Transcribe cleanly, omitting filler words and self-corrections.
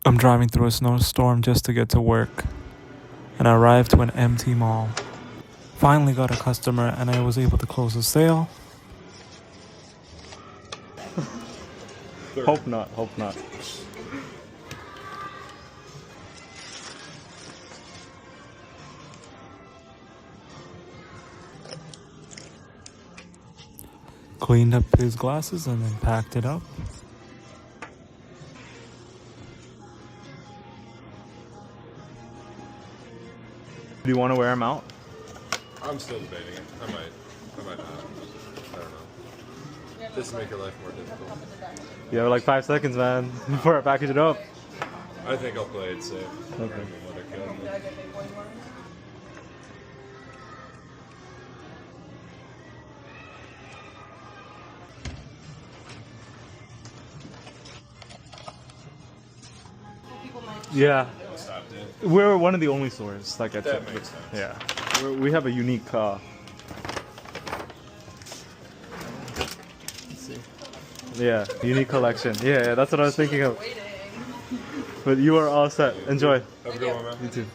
I'm driving through a snowstorm just to get to work, and I arrived to an empty mall. Finally got a customer, and I was able to close the sale. Hope not, hope not. Cleaned up his glasses and then packed it up. Do you want to wear them out? I'm still debating it. I might not. I don't know. Just to make your life more difficult. You have like 5 seconds, man, before I package it up. I think I'll play it safe. Okay. Yeah, we're one of the only stores like I said. That makes sense. Yeah, we have a unique. Let's see. Yeah, unique collection. Yeah, that's what I was thinking of. But you are all set. Enjoy. Have a good one, man. You too.